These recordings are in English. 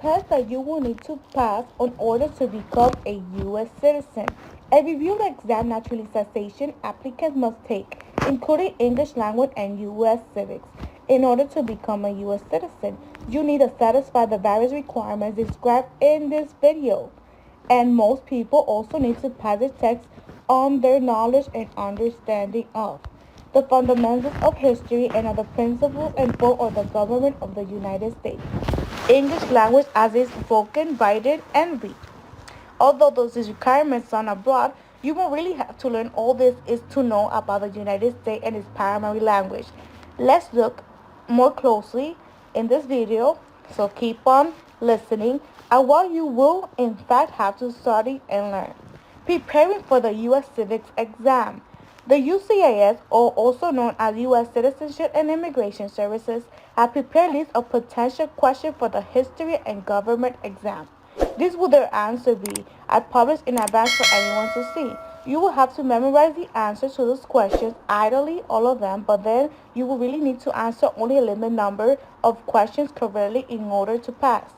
test that you will need to pass in order to become a U.S. citizen. A review exam naturalization applicants must take, including English language and U.S. civics. In order to become a U.S. citizen, you need to satisfy the various requirements described in this video. And most people also need to pass the test on their knowledge and understanding of the fundamentals of history and of the principles and form of the government of the United States. English language as is spoken, written, and read. Although those requirements sound abroad, you won't really have to learn all this is to know about the United States and its primary language. Let's look more closely in this video, so keep on listening at what you will in fact have to study and learn. Preparing for the U.S. Civics Exam. The UCIS, or also known as U.S. Citizenship and Immigration Services, have prepared lists of potential questions for the history and government exam. This will their answer be, as published in advance for anyone to see. You will have to memorize the answers to those questions, ideally all of them, but then you will really need to answer only a limited number of questions correctly in order to pass.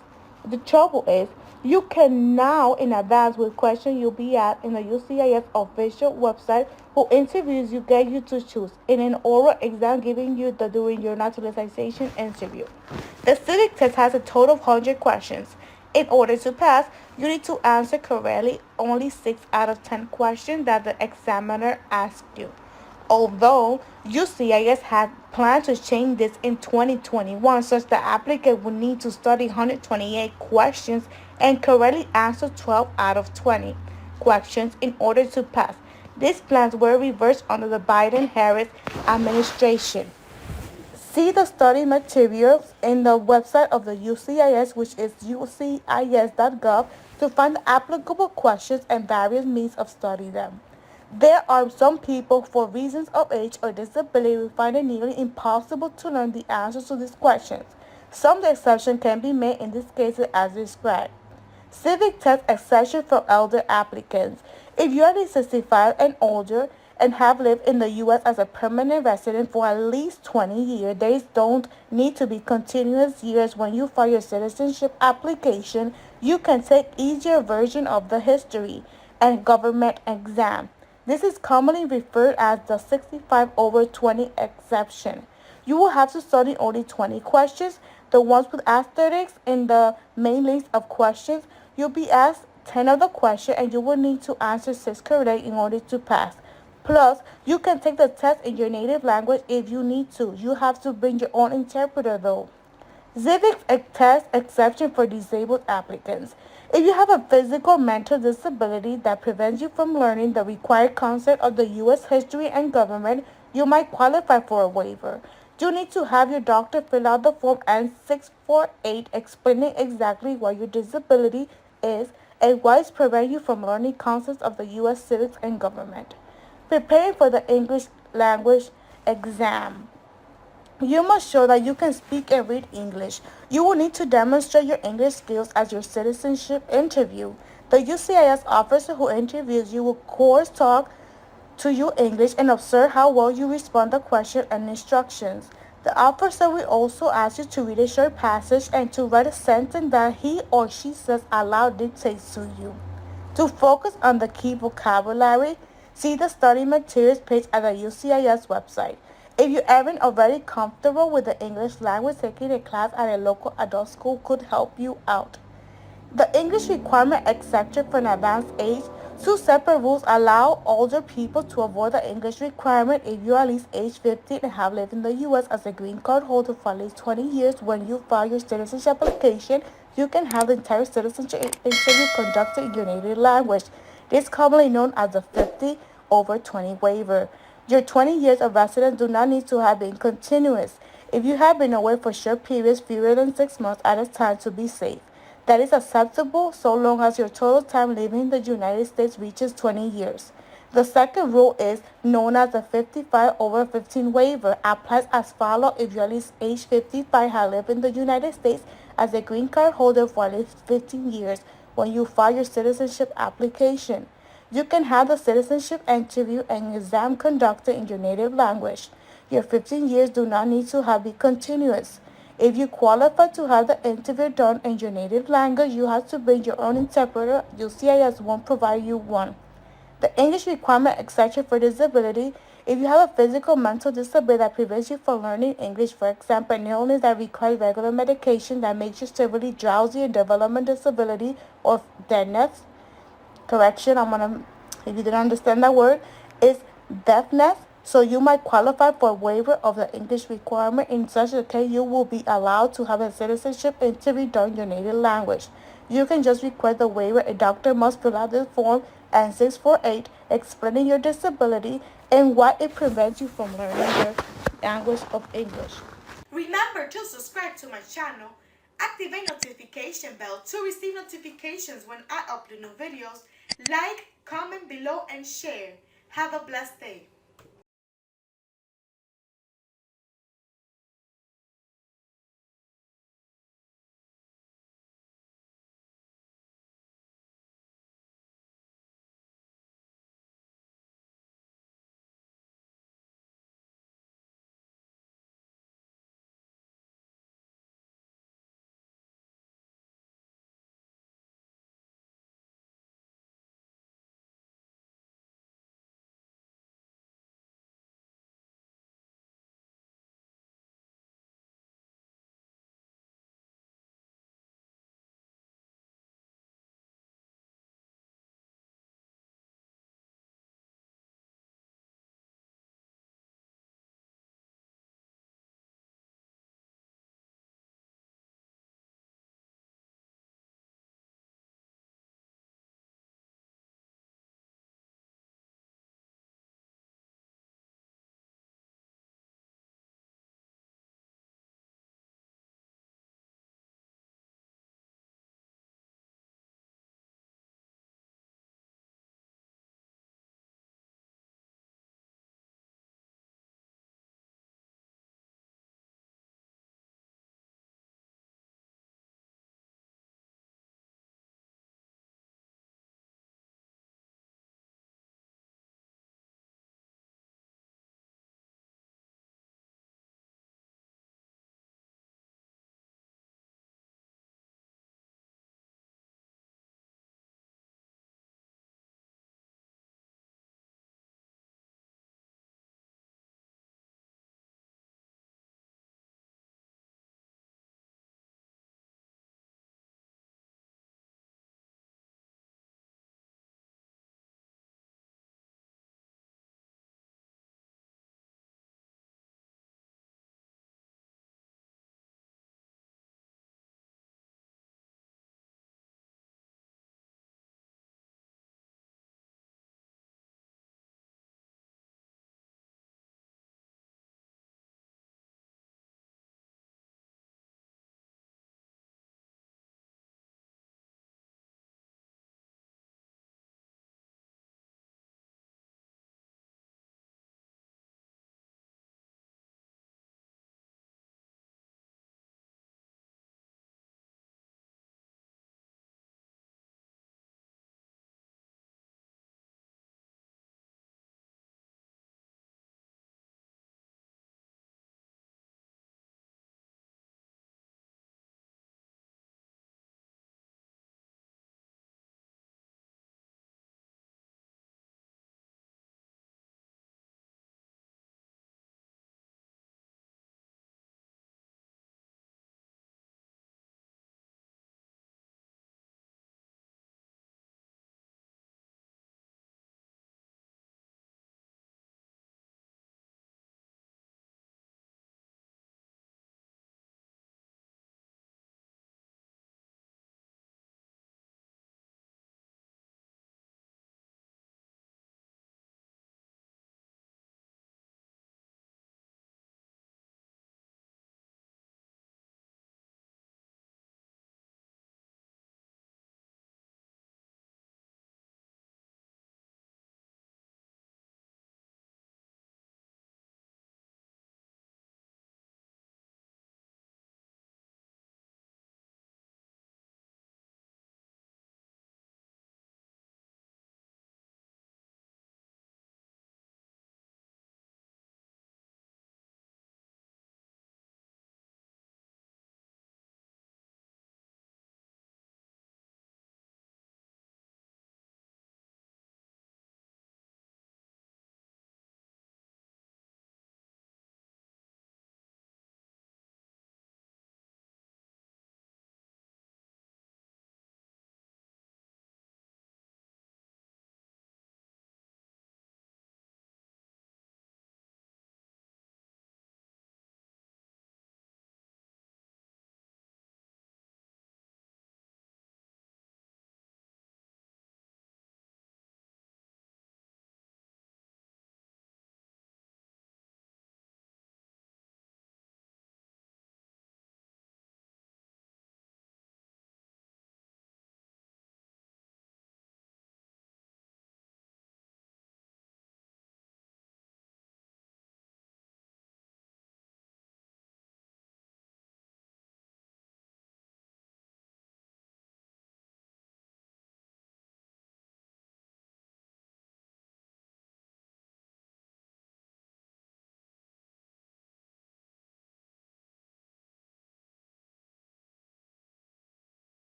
The trouble is, you can now in advance with questions you'll be at in the UCIS official website who interviews you get you to choose in an oral exam giving you the during your naturalization interview. The civic test has a total of 100 questions. In order to pass, you need to answer correctly only 6 out of 10 questions that the examiner asks you. Although UCIS had planned to change this in 2021, such the applicant would need to study 128 questions and correctly answer 12 out of 20 questions in order to pass. These plans were reversed under the Biden-Harris administration. See the study materials in the website of the UCIS, which is ucis.gov, to find the applicable questions and various means of studying them. There are some people, for reasons of age or disability, who find it nearly impossible to learn the answers to these questions. Some exceptions can be made in these cases as described. Civic test exception for elder applicants. If you are at least 65 and older and have lived in the U.S. as a permanent resident for at least 20 years, there don't need to be continuous years when you file your citizenship application. You can take easier version of the history and government exam. This is commonly referred as the 65 over 20 exception. You will have to study only 20 questions, the ones with asterisks in the main list of questions. You'll be asked 10 of the questions and you will need to answer 6 correctly in order to pass. Plus, you can take the test in your native language if you need to. You have to bring your own interpreter though. Civics test exception for disabled applicants. If you have a physical mental disability that prevents you from learning the required concept of the U.S. history and government, you might qualify for a waiver. You need to have your doctor fill out the form N648 explaining exactly what your disability is and why it's preventing you from learning concepts of the U.S. civics and government. Preparing for the English language exam. You must show that you can speak and read English. You will need to demonstrate your English skills at your citizenship interview. The UCIS officer who interviews you will, of course, talk to you English and observe how well you respond to questions and instructions. The officer will also ask you to read a short passage and to write a sentence that he or she says aloud dictates to you. To focus on the key vocabulary, see the study materials page at the UCIS website. If you aren't already comfortable with the English language, taking a class at a local adult school could help you out. The English requirement exception for an advanced age. 2 separate rules allow older people to avoid the English requirement if you are at least age 50 and have lived in the U.S. as a green card holder for at least 20 years. When you file your citizenship application, you can have the entire citizenship interview conducted in your native language. This is commonly known as the 50 over 20 waiver. Your 20 years of residence do not need to have been continuous. If you have been away for short periods fewer than 6 months at a time to be safe, that is acceptable so long as your total time living in the United States reaches 20 years. The second rule is known as the 55 over 15 waiver. Applies as follows if you are at least age 55 have lived in the United States as a green card holder for at least 15 years when you file your citizenship application. You can have the citizenship interview and exam conducted in your native language. Your 15 years do not need to have been continuous. If you qualify to have the interview done in your native language, you have to bring your own interpreter. UCIS won't provide you one. The English requirement exception for disability: if you have a physical mental disability that prevents you from learning English, for example, an illness that requires regular medication that makes you severely drowsy, and development disability or deafness, correction, if you didn't understand that word, is deafness. So you might qualify for a waiver of the English requirement. In such a case, you will be allowed to have a citizenship interview done in your native language. You can just request the waiver. A doctor must fill out the form N648 explaining your disability and why it prevents you from learning the language of English. Remember to subscribe to my channel, activate notification bell to receive notifications when I upload new videos, like, comment below, and share. Have a blessed day.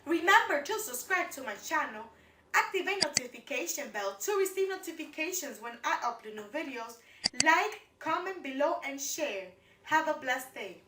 Remember to subscribe to my channel, activate notification bell to receive notifications when I upload new videos, like, comment below, and share. Have a blessed day.